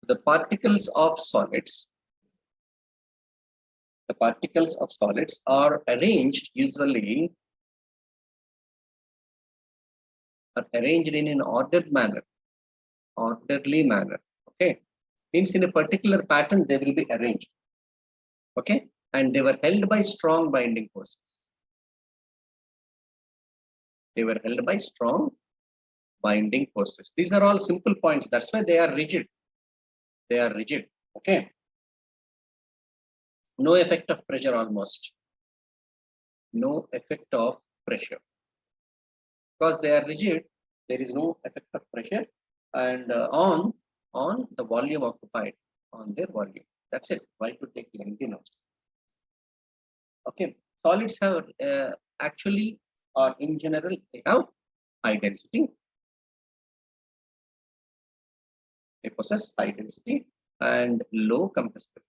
The particles of solids, are arranged usually in an ordered manner, orderly manner. Okay, means in a particular pattern they will be arranged. Okay, and they were held by strong binding forces. They were held by strong binding forces. These are all simple points. That's why they are rigid. They are rigid. Okay. No effect of pressure almost. No effect of pressure. Because they are rigid, there is no effect of pressure and on the volume occupied, on their volume. That's it. Why to take lengthy notes? Okay. Solids have actually, or in general, they have high density. They possess high density and low compressibility.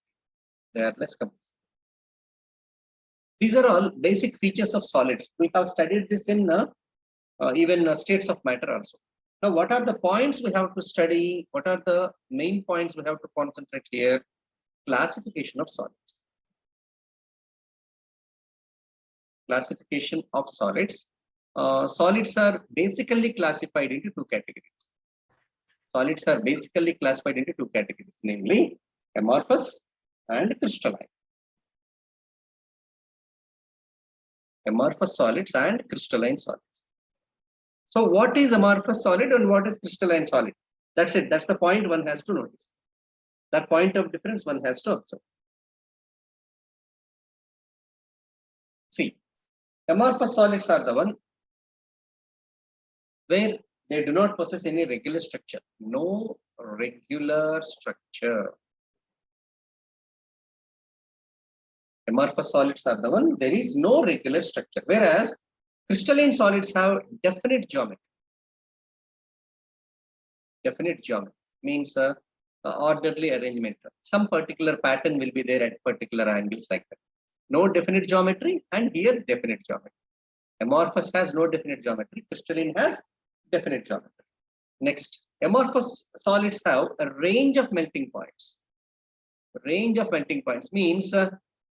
They are less compressible. These are all basic features of solids. We have studied this in even states of matter also. Now, what are the points we have to study? What are the main points we have to concentrate here? Classification of solids. Classification of solids. Solids are basically classified into two categories. Solids are basically classified into two categories, namely amorphous and crystalline. Amorphous solids and crystalline solids. So what is amorphous solid and what is crystalline solid? That's it. That's the point one has to notice. That point of difference one has to observe. See, amorphous solids are the one where they do not possess any regular structure. No regular structure. Amorphous solids are the one, there is no regular structure. Whereas crystalline solids have definite geometry. Definite geometry means orderly arrangement. Some particular pattern will be there at particular angles like that. No definite geometry, and here definite geometry. Amorphous has no definite geometry. Crystalline has definite geometry. Next, amorphous solids have a range of melting points. Range of melting points means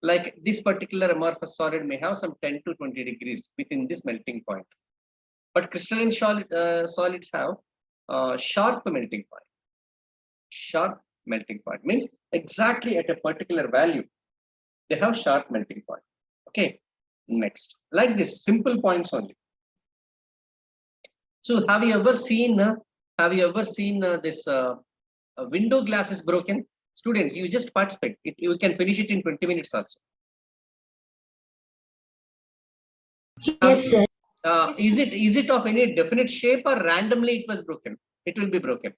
like this particular amorphous solid may have some 10 to 20 degrees within this melting point. But crystalline solids have sharp melting point. Sharp melting point means exactly at a particular value, they have sharp melting point. Okay. Next, like this, simple points only. So have you ever seen this window glass is broken? Students, you just participate. You can finish it in 20 minutes also. Yes, sir. Is it of any definite shape or randomly it was broken? It will be broken.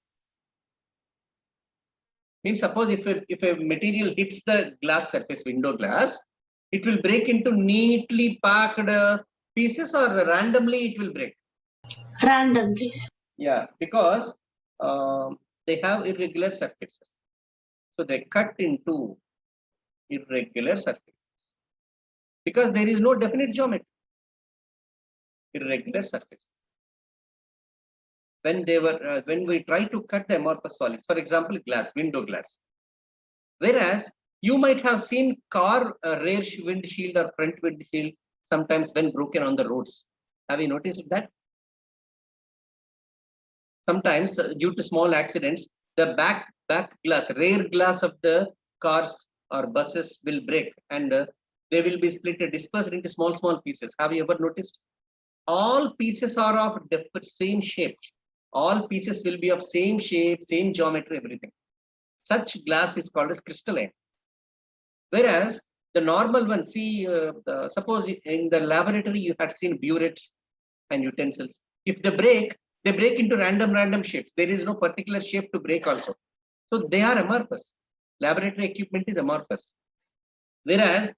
Means suppose if a material hits the glass surface, window glass, it will break into neatly packed pieces or randomly it will break? Randomly. Yeah, because they have irregular surfaces. So they cut into irregular surfaces. Because there is no definite geometry. Irregular surfaces. When we try to cut the amorphous solids, for example, glass, window glass. Whereas you might have seen car rear windshield or front windshield sometimes when broken on the roads. Have you noticed that? Sometimes due to small accidents, the back glass, rear glass of the cars or buses will break and they will be split, dispersed into small pieces. Have you ever noticed? All pieces are of same shape. All pieces will be of same shape, same geometry, everything. Such glass is called as crystalline. Whereas the normal one, see, suppose in the laboratory you had seen burettes and utensils. If they break into random shapes. There is no particular shape to break also. So they are amorphous. Laboratory equipment is amorphous. Whereas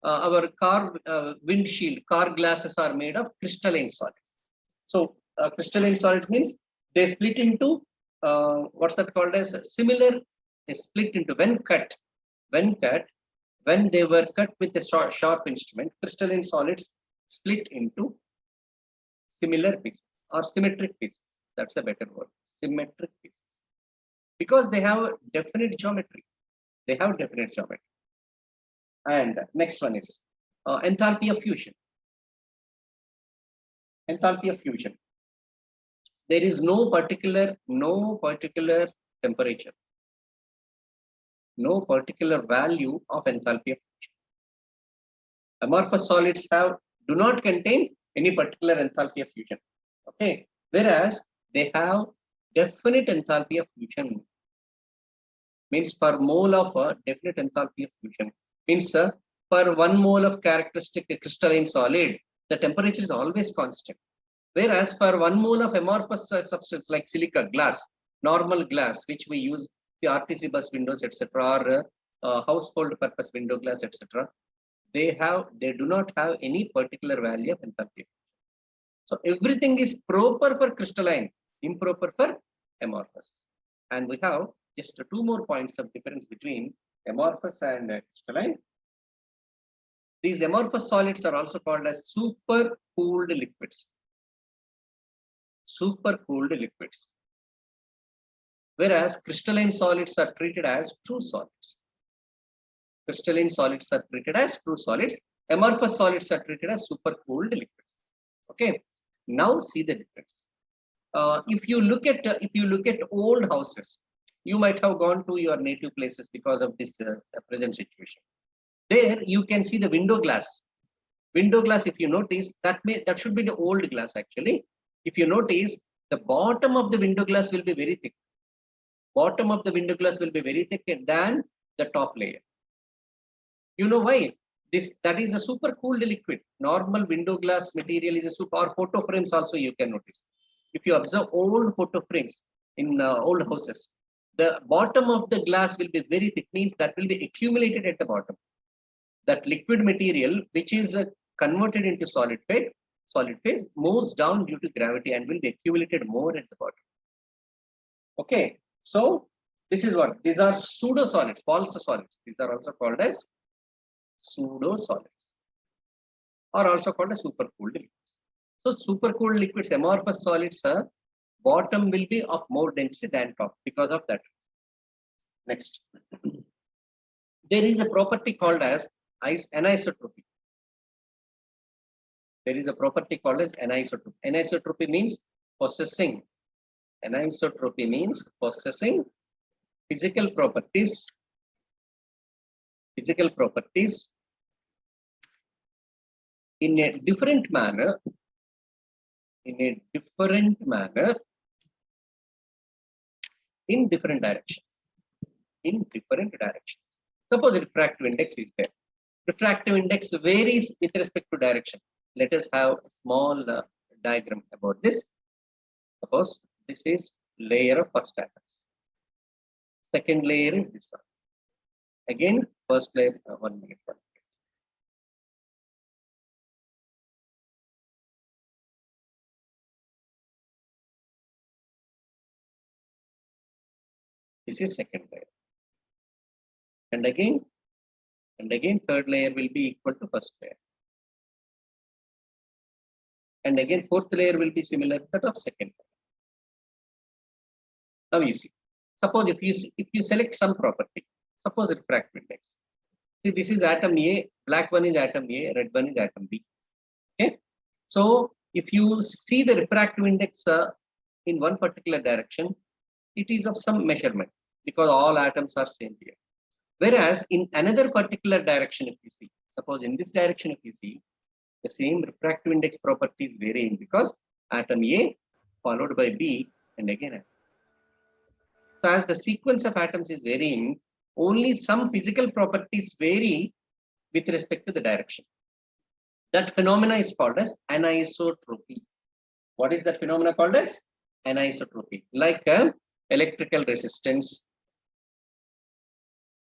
our car windshield, car glasses are made of crystalline solids. So crystalline solids means they split into what's that called as similar. They split into when they were cut with a sharp instrument. Crystalline solids split into similar pieces or symmetric pieces. That's a better word. Symmetric pieces. because they have definite geometry. They have definite geometry. And next one is enthalpy of fusion. Enthalpy of fusion. There is no particular temperature, no particular value of enthalpy of fusion. Amorphous solids do not contain any particular enthalpy of fusion. Okay, whereas they have definite enthalpy of fusion. Means per mole of a definite enthalpy of fusion. Means per 1 mole of characteristic crystalline solid, the temperature is always constant. Whereas for 1 mole of amorphous substance like silica glass, normal glass, which we use the RTC bus windows, etc., or household purpose window glass, etc., they do not have any particular value of enthalpy. So everything is proper for crystalline, improper for amorphous. And we have just 2 more points of difference between amorphous and crystalline. These amorphous solids are also called as super cooled liquids. Super cooled liquids. Whereas crystalline solids are treated as true solids. Crystalline solids are treated as true solids. Amorphous solids are treated as super cooled liquids. Okay. Now see the difference. If you look at old houses, you might have gone to your native places because of this present situation. There you can see the window glass. Window glass, if you notice, that should be the old glass actually. If you notice, the bottom of the window glass will be very thick. Bottom of the window glass will be very thick than the top layer. You know why? That is a super cooled liquid. Normal window glass material is a super, or photo frames also you can notice. If you observe old photo frames in old houses, the bottom of the glass will be very thick, means that will be accumulated at the bottom. That liquid material, which is converted into solid phase, moves down due to gravity and will be accumulated more at the bottom. Okay, so this is what these are: pseudo solids, false solids. These are also called as pseudo solids, or also called as super cooled liquids. So super cooled liquids, amorphous solids, bottom will be of more density than top because of that. Next, there is a property called as anisotropy. There is a property called as anisotropy. Anisotropy means possessing. Anisotropy means possessing physical properties in a different manner, in different directions. Suppose refractive index is there. Refractive index varies with respect to direction. Let us have a small diagram about this. Suppose this is layer of first atoms. Second layer is this one. Again, first layer, 1 minute. This is second layer. And again, third layer will be equal to first layer. And again, fourth layer will be similar to that of second layer. Now you see, suppose if you select some property, suppose refractive index. See, this is atom A, black one is atom A, red one is atom B. Okay. So if you see the refractive index in one particular direction, it is of some measurement because all atoms are same here. Whereas in another particular direction, if you see, suppose in this direction, if you see, the same refractive index property is varying because atom A followed by B and again atom. So as the sequence of atoms is varying, only some physical properties vary with respect to the direction. That phenomena is called as anisotropy. What is that phenomena called as? Anisotropy. Like electrical resistance,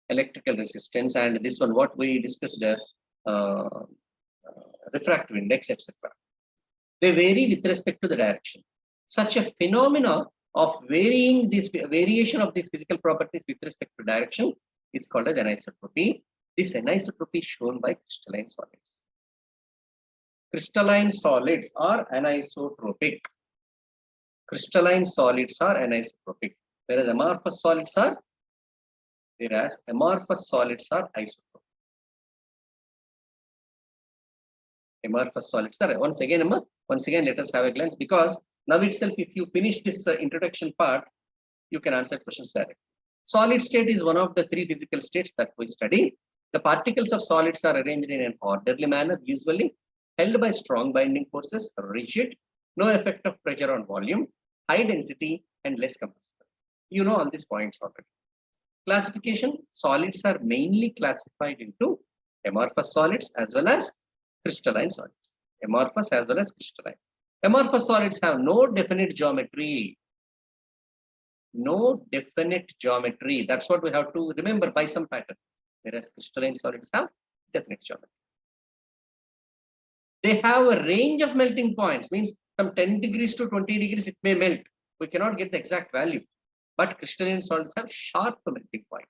and this one, what we discussed, refractive index, etc. They vary with respect to the direction. Such a phenomena of variation of these physical properties with respect to direction is called as anisotropy. This anisotropy is shown by crystalline solids. Crystalline solids are anisotropic. Crystalline solids are anisotropic. whereas amorphous solids are isotropic. Amorphous solids are once again, let us have a glance, because now itself, if you finish this introduction part, you can answer questions directly. Solid state is one of the three physical states that we study. The particles of solids are arranged in an orderly manner, usually held by strong binding forces, rigid, no effect of pressure on volume, high density, and less compressible. You know all these points already. Classification: solids are mainly classified into amorphous solids as well as crystalline solids. Amorphous as well as crystalline. Amorphous solids have no definite geometry. No definite geometry. That's what we have to remember by some pattern. Whereas crystalline solids have definite geometry. They have a range of melting points, means from 10 degrees to 20 degrees it may melt. We cannot get the exact value, but crystalline solids have sharp melting point.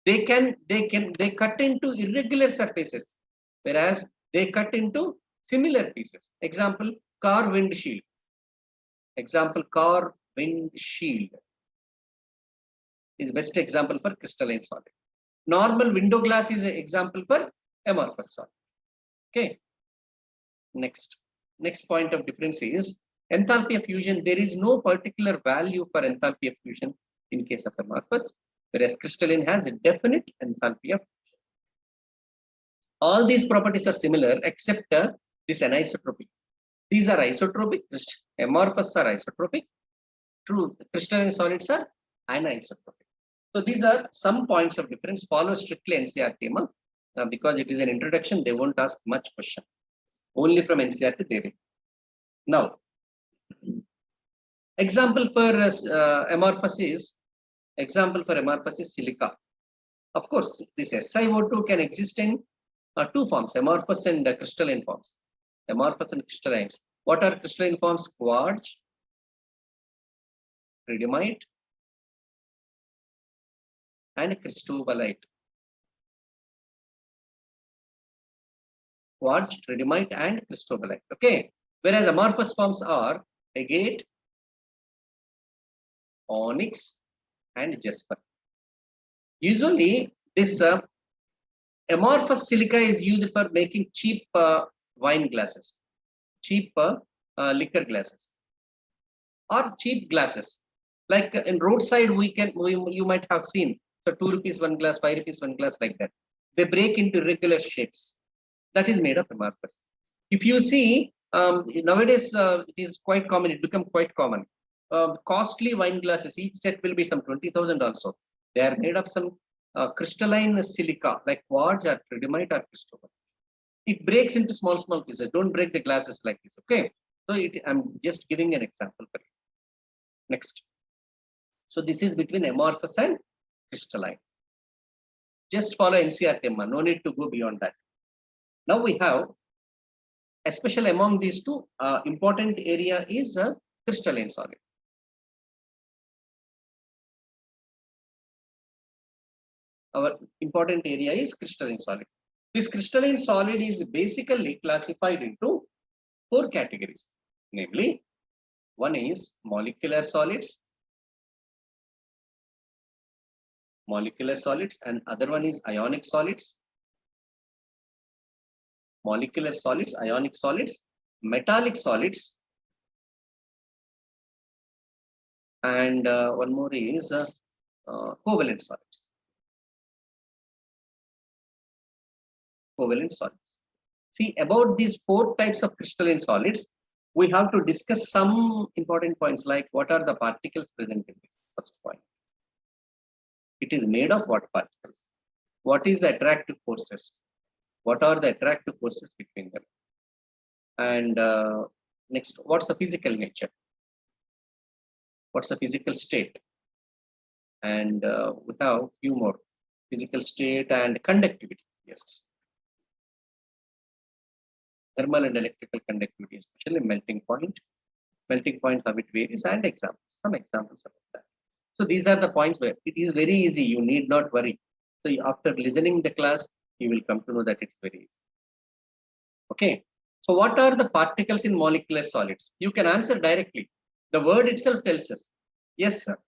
They cut into irregular surfaces, whereas they cut into similar pieces. Example, car windshield. Example, car windshield is best example for crystalline solid. Normal window glass is an example for amorphous solid. Okay. Next point of difference is enthalpy of fusion. There is no particular value for enthalpy of fusion in case of amorphous, whereas crystalline has a definite enthalpy of fusion. All these properties are similar except this anisotropic. These are isotropic. Amorphous are isotropic. True, crystalline solids are anisotropic. So these are some points of difference. Follow strictly NCERT because it is an introduction. They won't ask much question. Only from NCERT they will. Now, example for amorphous is silica. Of course, this SiO2 can exist in two forms: amorphous and crystalline forms. Amorphous and crystallines. What are crystalline forms? Quartz, tridymite, and cristobalite. Quartz, tridymite, and cristobalite. Okay. Whereas amorphous forms are agate, onyx, and jasper. Usually, this amorphous silica is used for making cheap wine glasses, cheap liquor glasses, or cheap glasses. Like in roadside, you might have seen, so 2 rupees one glass, 5 rupees one glass, like that. They break into irregular shapes. That is made of amorphous. If you see, nowadays it is quite common. It become quite common. Costly wine glasses, each set will be some 20,000 also. They are made of some crystalline silica, like quartz or tridymite or cristobalite. It breaks into small pieces. Don't break the glasses like this. Okay. So I'm just giving an example for you. Next. So this is between amorphous and crystalline. Just follow NCERT. No need to go beyond that. Now we have, especially among these two, important area is crystalline solid. Our important area is crystalline solid. This crystalline solid is basically classified into 4 categories. Namely, one is molecular solids, and other one is ionic solids. Molecular solids, ionic solids, metallic solids, and one more is covalent solids. Covalent solids. See, about these 4 types of crystalline solids, we have to discuss some important points, like what are the particles present in this. First point. It is made of what particles? What is the attractive forces? What are the attractive forces between them? And next, what's the physical nature? What's the physical state? And we have few more: physical state and conductivity. Yes. Thermal and electrical conductivity, especially melting point. Melting point, how it varies, and examples. Some examples about that. So these are the points where it is very easy. You need not worry. So after listening the class, you will come to know that it's very easy. Okay. So what are the particles in molecular solids? You can answer directly. The word itself tells us. Yes, sir.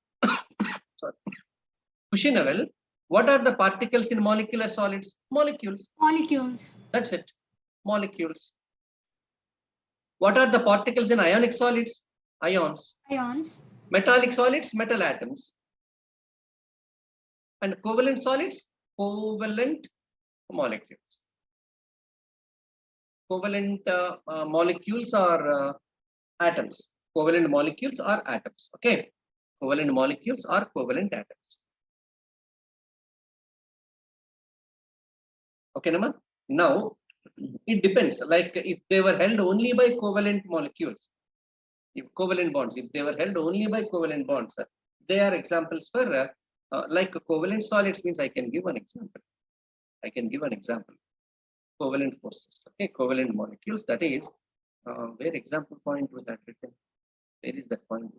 Sorry. Kushinevel, what are the particles in molecular solids? Molecules. Molecules. That's it. Molecules. What are the particles in ionic solids? Ions. Ions. Metallic solids, metal atoms. And covalent solids, covalent molecules. Covalent molecules are atoms. Covalent molecules are atoms. Okay. Covalent molecules are covalent atoms. Okay, Nama? Now, it depends. Like if they were held only by covalent molecules, if covalent bonds, if they were held only by covalent bonds, they are examples for like covalent solids means I can give an example. I can give an example. Covalent forces. Okay, covalent molecules. That is where example point was that written. Where is that point?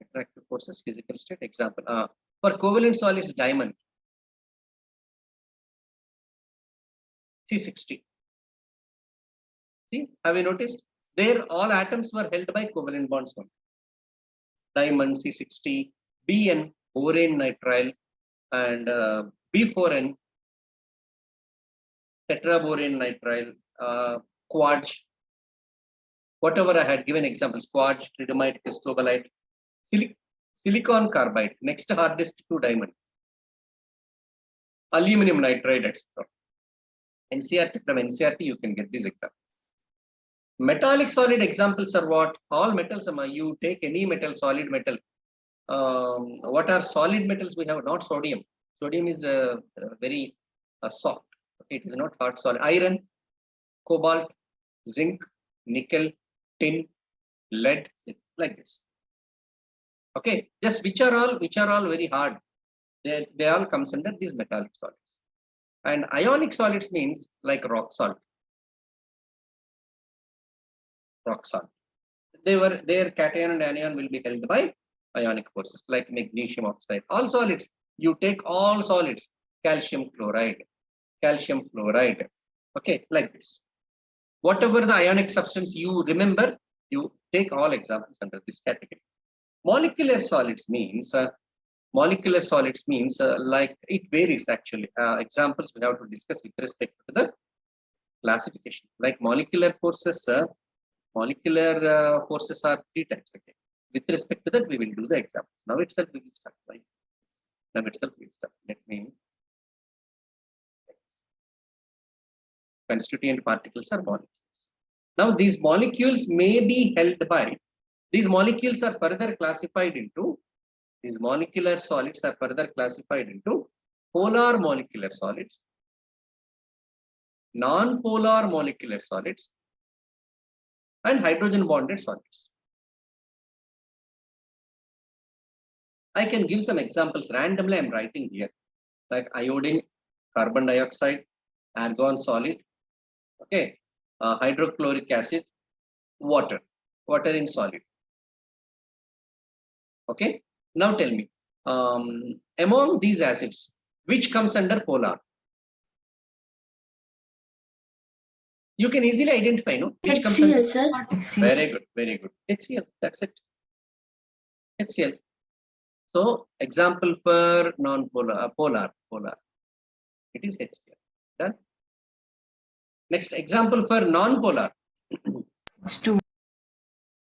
Attractive forces, physical state. Example. For covalent solids, diamond. C60. See, have you noticed? There all atoms were held by covalent bonds. Diamond, C60, Bn, borane nitrile, and B4N, tetraborane nitrile, quartz. Whatever I had given examples, quartz, tridymite, cristobalite, silicon carbide, next hardest to diamond, aluminum nitride, etc. NCRT, from NCRT, you can get these examples. Metallic solid examples are what? All metals, you take any metal, solid metal. What are solid metals? We have not sodium. Sodium is very soft. Okay, it is not hard solid. Iron, cobalt, zinc, nickel, tin, lead, like this. Okay, just which are all very hard. They all comes under these metallic solids. And ionic solids means like rock salt. Rock salt. Their cation and anion will be held by ionic forces like magnesium oxide. All solids, you take all solids, calcium chloride, okay, like this. Whatever the ionic substance you remember, you take all examples under this category. Molecular solids means like it varies actually. Examples we have to discuss with respect to the classification. Like molecular forces are 3 types. Okay. With respect to that, we will do the examples. Now itself we will start. Right? Now itself we will start. Let me. Constituent particles are molecules. Now these molecules may be held by. These molecules are further classified into. These molecular solids are further classified into polar molecular solids, non-polar molecular solids, and hydrogen bonded solids. I can give some examples randomly. I'm writing here like iodine, carbon dioxide, argon solid, okay, hydrochloric acid, water in solid. Okay. Now tell me, among these acids, which comes under polar? You can easily identify, no? Which comes under? HCl, sir. Very good, very good. HCl, that's it. HCl. So, example for non-polar, polar. It is HCl. Done. Next example for non-polar. H2.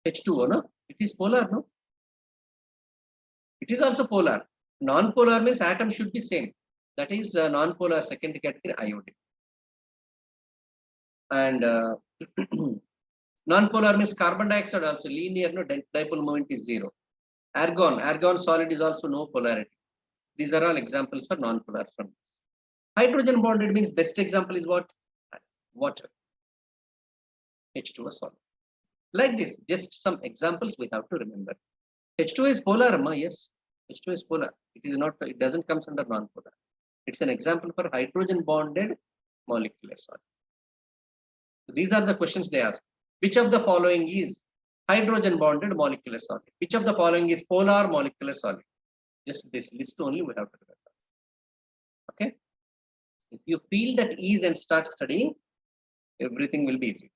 H2O, no? It is polar, no? It is also polar. Non-polar means atom should be same. That is non-polar second category iodine. And non-polar means carbon dioxide also linear, no dipole moment is 0. Argon solid is also no polarity. These are all examples for non-polar from this. Hydrogen bonded means best example is what? Water. H2O solid. Like this, just some examples we have to remember. H2 is polar, yes. H2 is polar. It is not. It doesn't come under non-polar. It's an example for hydrogen bonded molecular solid. So these are the questions they ask. Which of the following is hydrogen bonded molecular solid? Which of the following is polar molecular solid? Just this list only we have to remember. Okay. If you feel that ease and start studying, everything will be easy.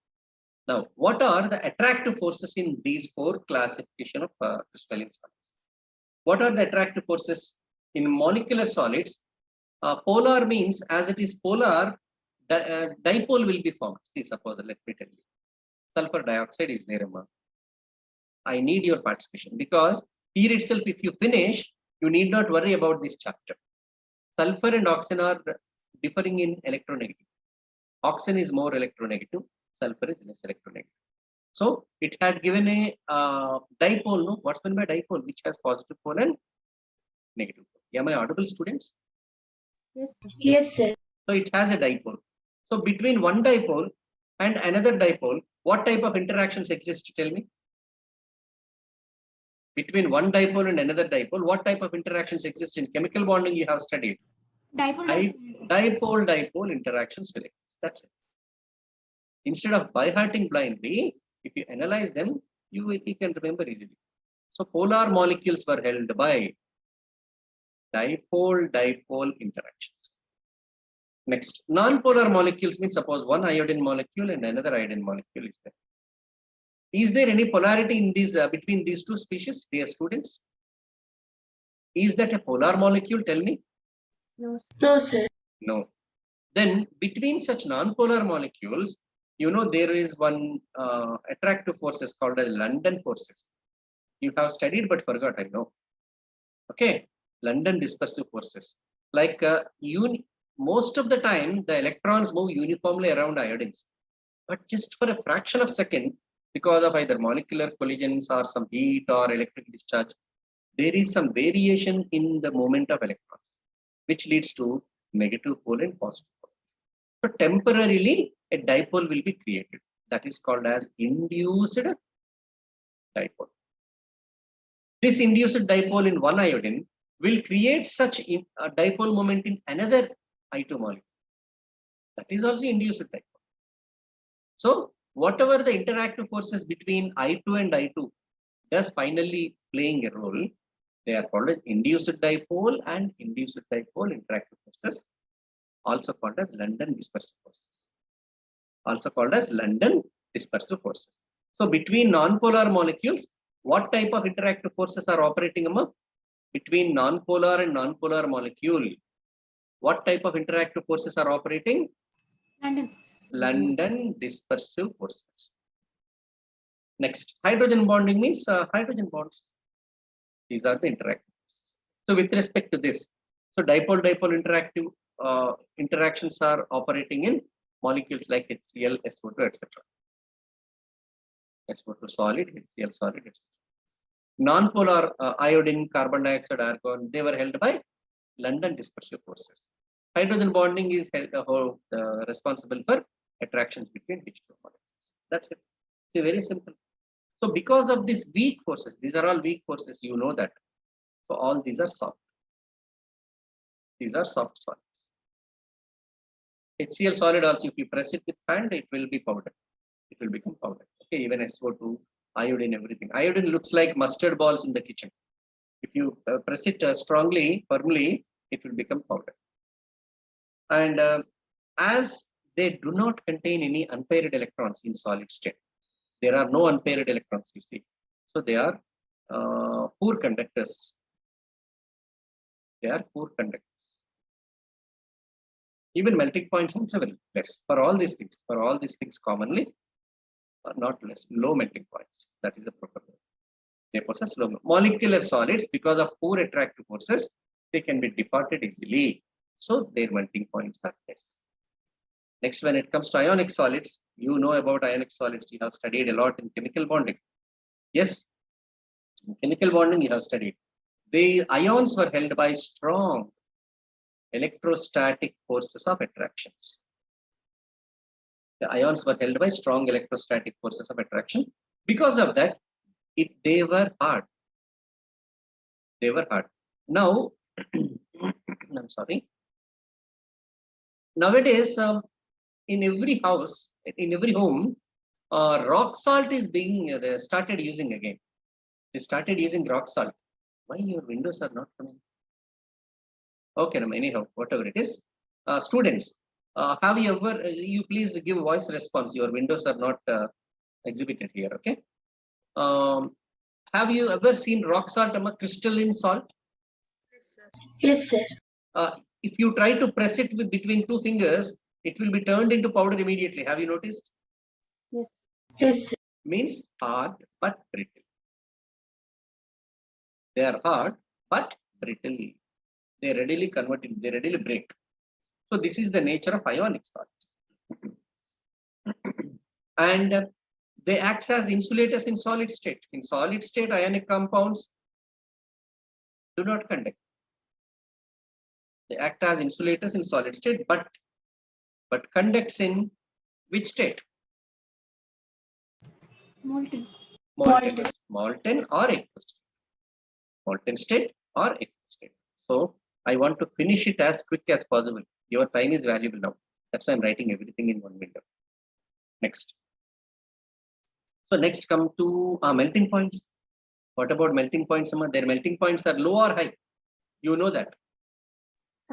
Now, what are the attractive forces in these 4 classification of crystalline solids? What are the attractive forces in molecular solids? Polar means as it is polar, dipole will be formed. See, suppose, let me tell you. Sulfur dioxide is there, Amma. I need your participation because here itself, if you finish, you need not worry about this chapter. Sulfur and oxygen are differing in electronegativity. Oxygen is more electronegative, sulfur is less electronegative. So it had given a dipole, no? What's meant by dipole? Which has positive pole and negative pole. Am I audible, students? Yes, sir. So it has a dipole. So between one dipole and another dipole, what type of interactions exist? Tell me. Between one dipole and another dipole, what type of interactions exist in chemical bonding you have studied? Dipole interactions will exist. That's it. Instead of by hearting blindly, if you analyze them, you can remember easily. So polar molecules were held by dipole interactions. Next, non-polar molecules means suppose one iodine molecule and another iodine molecule is there. Is there any polarity in these between these two species, dear students? Is that a polar molecule? Tell me. No, sir. No. Then between such non-polar molecules, you know there is one attractive forces called as London forces. You have studied but forgot, I know. Okay, London dispersive forces. Like most of the time, the electrons move uniformly around iodines, but just for a fraction of a second, because of either molecular collisions or some heat or electric discharge, there is some variation in the movement of electrons, which leads to negative pole and positive pole. So temporarily, a dipole will be created. That is called as induced dipole. This induced dipole in one iodine will create such a dipole moment in another I2 molecule. That is also induced dipole. So whatever the interactive forces between I2 and I2 thus finally playing a role, they are called as induced dipole and induced dipole interactive forces, also called as London dispersive forces. Also called as London dispersive forces. So between non-polar molecules, what type of interactive forces are operating among? Between non-polar and non-polar molecule, what type of interactive forces are operating? London dispersive forces. Next, hydrogen bonding means hydrogen bonds. These are the interactive forces. So with respect to this, so dipole-dipole interactive interactions are operating in molecules like HCl, SO2, etc. SO2 solid, HCl solid, etc. Non-polar iodine, carbon dioxide, argon, they were held by London dispersive forces. Hydrogen bonding is responsible for attractions between these two molecules. That's it. It's very simple. So because of these weak forces, these are all weak forces, you know that. So all these are soft. These are soft solids. HCl solid also, if you press it with hand, it will be powder. It will become powder. Okay, even SO2, iodine, everything. Iodine looks like mustard balls in the kitchen. If you press it strongly, firmly, it will become powder. And as they do not contain any unpaired electrons in solid state, there are no unpaired electrons, you see. So they are poor conductors. They are poor conductors. Even melting points also very less. For all these things commonly, not less, low melting points. That is the proper word. They possess low molecular solids because of poor attractive forces. They can be departed easily. So their melting points are less. Next, when it comes to ionic solids, you know about ionic solids. You have studied a lot in chemical bonding. Yes, in chemical bonding you have studied. The ions were held by strong electrostatic forces of attractions. The ions were held by strong electrostatic forces of attraction. Because of that, they were hard. They were hard. Now, I'm sorry. Nowadays, in every house, in every home, rock salt is being they started using again. They started using rock salt. Why your windows are not coming? Okay, anyhow, whatever it is. Students, have you ever, you please give voice response. Your windows are not exhibited here, okay? Have you ever seen rock salt, crystalline salt? Yes, sir. If you try to press it with between two fingers, it will be turned into powder immediately. Have you noticed? Yes. Yes, sir. Means hard but brittle. They are hard but brittle. They readily convert it, they readily break. So this is the nature of ionic salts. And they act as insulators in solid state. In solid state, ionic compounds do not conduct. They act as insulators in solid state, but conducts in which state? Molten. Molten or aqueous state. Molten state or aqueous state. So I want to finish it as quick as possible. Your time is valuable now. That's why I'm writing everything in one window. Next. So next come to melting points. What about melting points? Their melting points are low or high. You know that.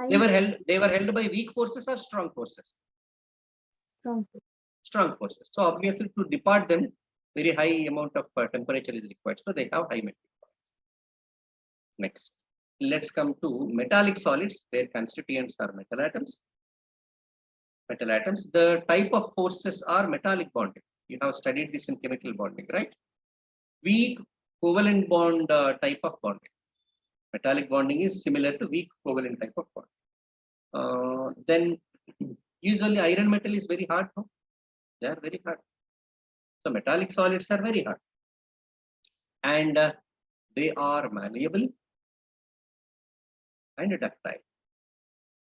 They were held by weak forces or strong forces? Strong forces. So obviously to depart them, very high amount of temperature is required. So they have high melting points. Next, let's come to metallic solids where constituents are metal atoms. Metal atoms. The type of forces are metallic bonding. You have studied this in chemical bonding, right? Weak covalent bond type of bonding. Metallic bonding is similar to weak covalent type of bond. Then usually iron metal is very hard. No? They are very hard. So metallic solids are very hard. And they are malleable and ductile.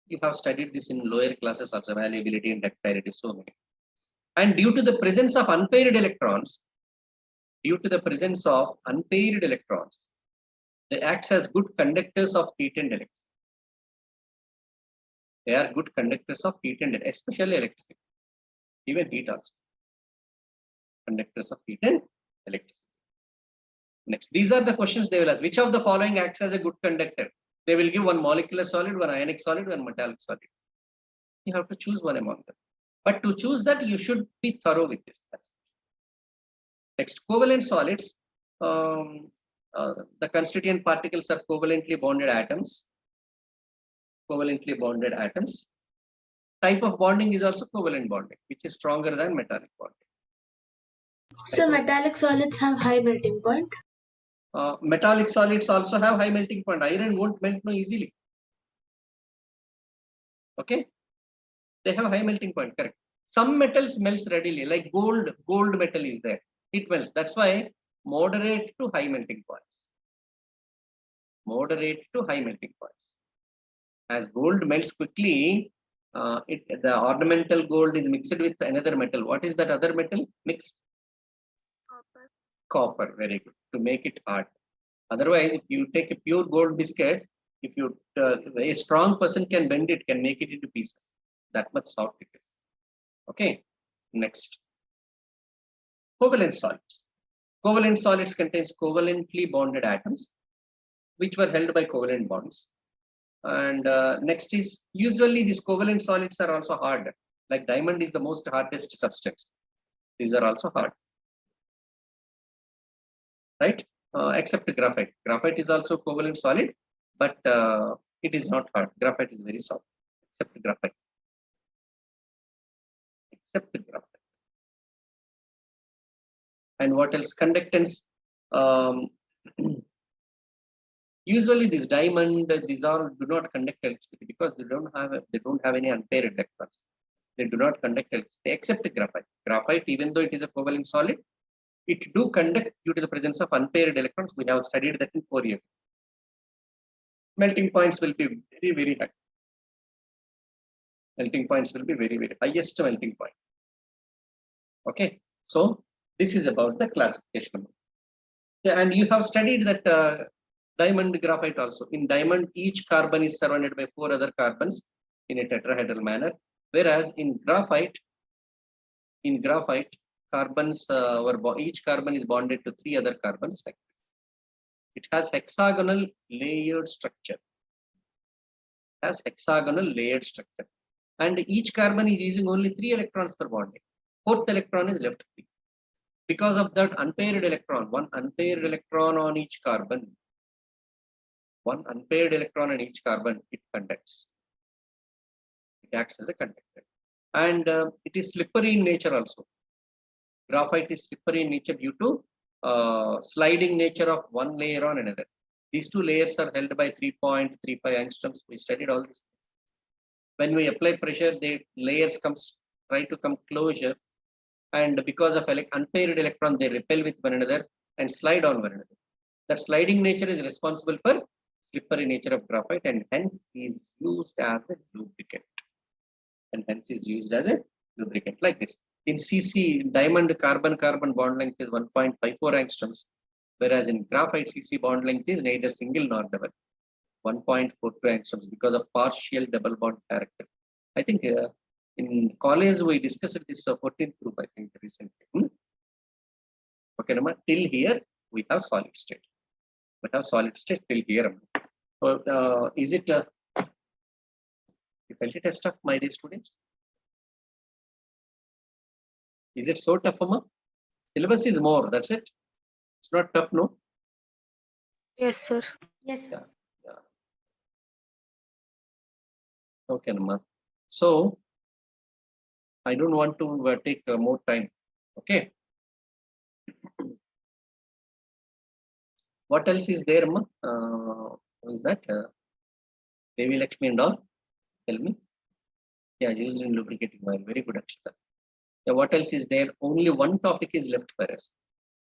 You have studied this in lower classes also, malleability and ductility, so many. And due to the presence of unpaired electrons, they act as good conductors of heat and electricity. They are good conductors of heat and especially electricity, even heat also. Conductors of heat and electricity. Next, these are the questions they will ask. Which of the following acts as a good conductor? They will give one molecular solid, one ionic solid, one metallic solid. You have to choose one among them. But to choose that, you should be thorough with this. Next, covalent solids. The constituent particles are covalently bonded atoms. Type of bonding is also covalent bonding, which is stronger than metallic bonding. So metallic solids have high melting point. Metallic solids also have high melting point. Iron won't melt no easily. Okay, they have high melting point. Correct. Some metals melts readily, like gold. Gold metal is there. It melts. That's why moderate to high melting points. Moderate to high melting points. As gold melts quickly, the ornamental gold is mixed with another metal. What is that other metal mixed? Copper. Very good. To make it hard. Otherwise, if you take a pure gold biscuit, if a strong person can bend it, can make it into pieces. That much soft it is. Okay. Next. Covalent solids. Covalent solids contains covalently bonded atoms, which were held by covalent bonds. And next is, usually these covalent solids are also hard. Like diamond is the most hardest substance. These are also hard. Right? Except graphite. Graphite is also covalent solid, but it is not hard. Graphite is very soft. Except graphite. And what else? Conductance. Usually these diamond, these all do not conduct electricity because they don't have any unpaired electrons. They do not conduct electricity except graphite. Graphite, even though it is a covalent solid, it do conduct due to the presence of unpaired electrons. We have studied that in 4 years. Melting points will be very, very high. Melting points will be very, very highest melting point. Okay, so this is about the classification. Yeah, and you have studied that diamond graphite also. In diamond, each carbon is surrounded by 4 other carbons in a tetrahedral manner, whereas in graphite, carbons each carbon is bonded to 3 other carbons like this. It has hexagonal layered structure. And each carbon is using only 3 electrons per bonding. 4th electron is left free. Because of that unpaired electron, one unpaired electron on each carbon, it conducts. It acts as a conductor. And it is slippery in nature also. Graphite is slippery in nature due to sliding nature of one layer on another. These two layers are held by 3.35 angstroms. We studied all this. When we apply pressure, the layers try to come closer, and because of unpaired electron, they repel with one another and slide on one another. That sliding nature is responsible for slippery nature of graphite, and hence is used as a lubricant. Like this. In CC, diamond carbon-carbon bond length is 1.54 angstroms, whereas in graphite, CC bond length is neither single nor double, 1.42 angstroms, because of partial double bond character. I think in college we discussed this 14th group, I think, recently. Okay, till here we have solid state. We have solid state till here. So is it? You felt it as tough, my dear students? Is it so tough, Amma? Syllabus is more. That's it. It's not tough, no? Yes, sir. Yes, sir. Yeah. Okay, Amma. So I don't want to take more time. Okay. What else is there, Amma? What is that? Devi Lakshmi and all? Tell me. Yeah, used in lubricating oil. Very good, Akshita. Yeah, what else is there? Only one topic is left for us.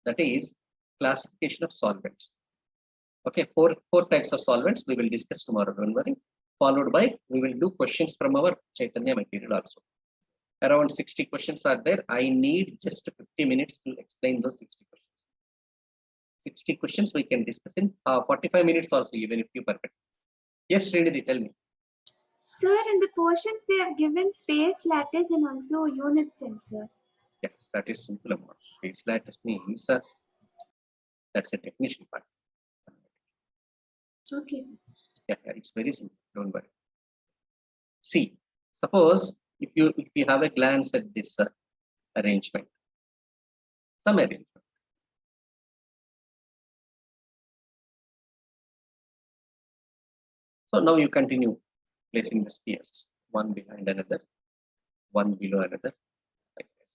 That is classification of solvents. Okay, four types of solvents we will discuss tomorrow, don't worry. Followed by, we will do questions from our Chaitanya material also. Around 60 questions are there. I need just 50 minutes to explain those 60 questions. 60 questions we can discuss in 45 minutes also, even if you perfect. Yes, Srinidhi, tell me. Sir, in the portions they have given space, lattice, and also unit sensor. Yes, that is simple. Space lattice means that's a definition part. Okay, sir. Yeah, it's very simple. Don't worry. See, suppose if you have a glance at this arrangement, some arrangement. So now you continue placing the spheres one behind another, one below another, like this.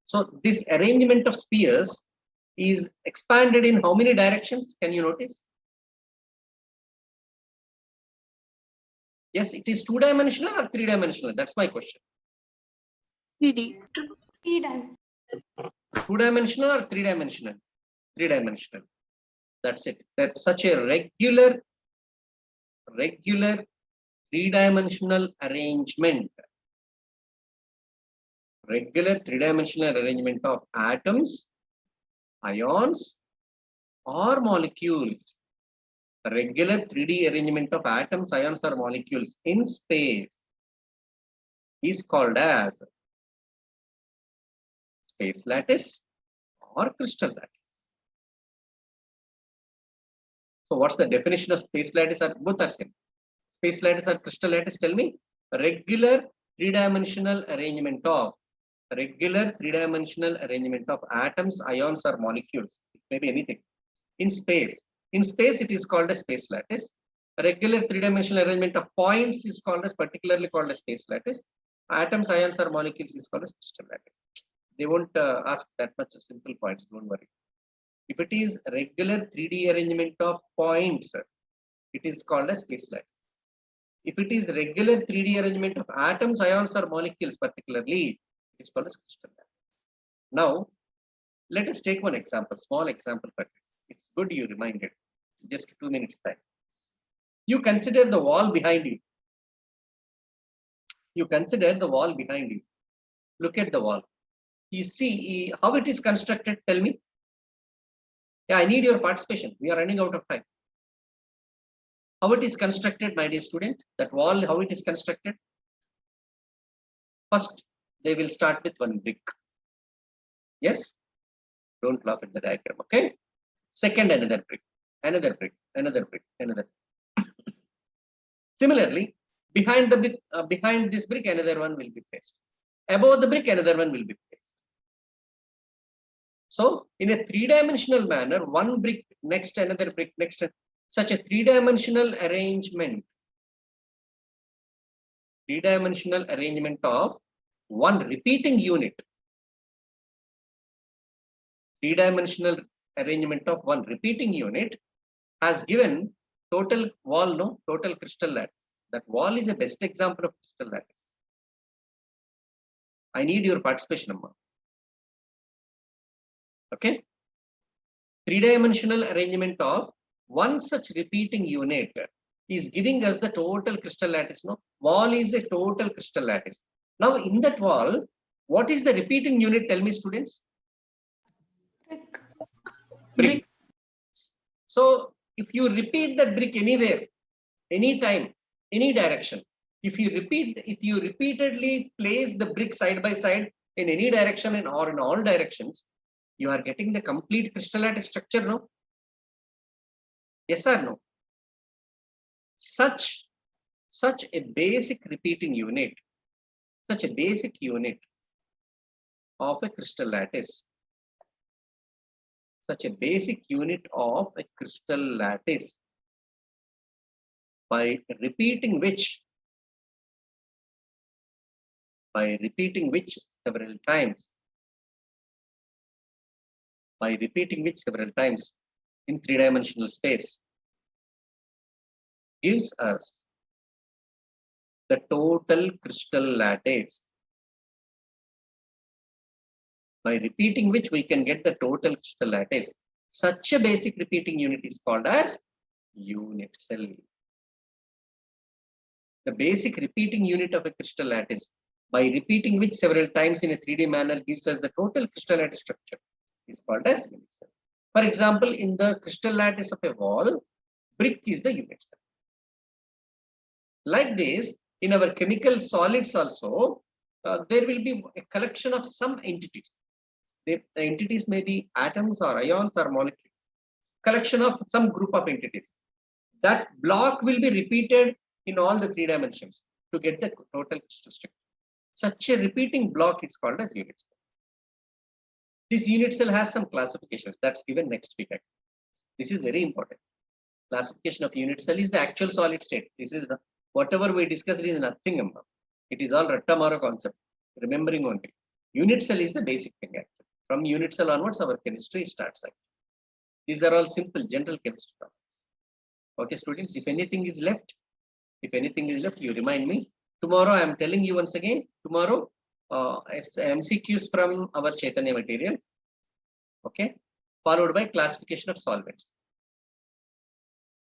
So this arrangement of spheres is expanded in how many directions? Can you notice? Yes, it is two-dimensional or three-dimensional? That's my question. 3D. 3D. Two-dimensional or three-dimensional? Three-dimensional. That's it. That's such a regular three-dimensional arrangement. Regular three-dimensional arrangement of atoms, ions, or molecules. A regular 3D arrangement of atoms, ions, or molecules in space is called as space lattice or crystal lattice. So what's the definition of space lattice? Both are same. Space lattice or crystal lattice, tell me. A regular three-dimensional arrangement of atoms, ions, or molecules. It may be anything in space. In space, it is called a space lattice. A regular three-dimensional arrangement of points is particularly called a space lattice. Atoms, ions, or molecules is called a crystal lattice. They won't ask that much simple points. Don't worry. If it is regular 3D arrangement of points, it is called a space lattice. If it is regular 3D arrangement of atoms, ions, or molecules, particularly, it is called a crystal lattice. Now, let us take one example, small example for this. It's good you reminded. Just 2 minutes time. You consider the wall behind you. Look at the wall. You see how it is constructed. Tell me. Yeah, I need your participation. We are running out of time. How it is constructed, my dear student? That wall, how it is constructed? First, they will start with one brick. Yes? Don't laugh at the diagram, okay? Second, another brick, another brick, another brick, another. Similarly, behind this brick, another one will be placed. Above the brick, another one will be placed. So in a three-dimensional manner, one brick next another brick next, such a three-dimensional arrangement of one repeating unit. Three-dimensional arrangement of one repeating unit has given total wall, no, total crystal lattice. That wall is the best example of crystal lattice. I need your participation, Amma. Okay. Three-dimensional arrangement of one such repeating unit is giving us the total crystal lattice. No, wall is a total crystal lattice. Now, in that wall, what is the repeating unit? Tell me, students. Brick. So, if you repeat that brick anywhere, anytime, any direction, if you repeatedly place the brick side by side in any direction or in all directions, you are getting the complete crystal lattice structure, no? Yes or no? Such a basic repeating unit, such a basic unit of a crystal lattice, such a basic unit of a crystal lattice, by repeating which several times, in three-dimensional space, gives us the total crystal lattice. By repeating which we can get the total crystal lattice. Such a basic repeating unit is called as unit cell. The basic repeating unit of a crystal lattice, by repeating which several times in a 3D manner, gives us the total crystal lattice structure, is called as unit cell. For example, in the crystal lattice of a wall, brick is the unit cell. Like this, in our chemical solids also, there will be a collection of some entities. The entities may be atoms or ions or molecules. Collection of some group of entities. That block will be repeated in all the three dimensions to get the total crystal structure. Such a repeating block is called as unit cell. This unit cell has some classifications that's given next week. This is very important. Classification of unit cell is the actual solid state. This is whatever we discussed is nothing. It is all Rattamara concept. Remembering only. Unit cell is the basic thing. Actually. From unit cell onwards, our chemistry starts. These are all simple general chemistry topics. Okay, students. If anything is left, you remind me. Tomorrow, I am telling you once again. Tomorrow, MCQs from our Chaitanya material. Okay, followed by classification of solvents.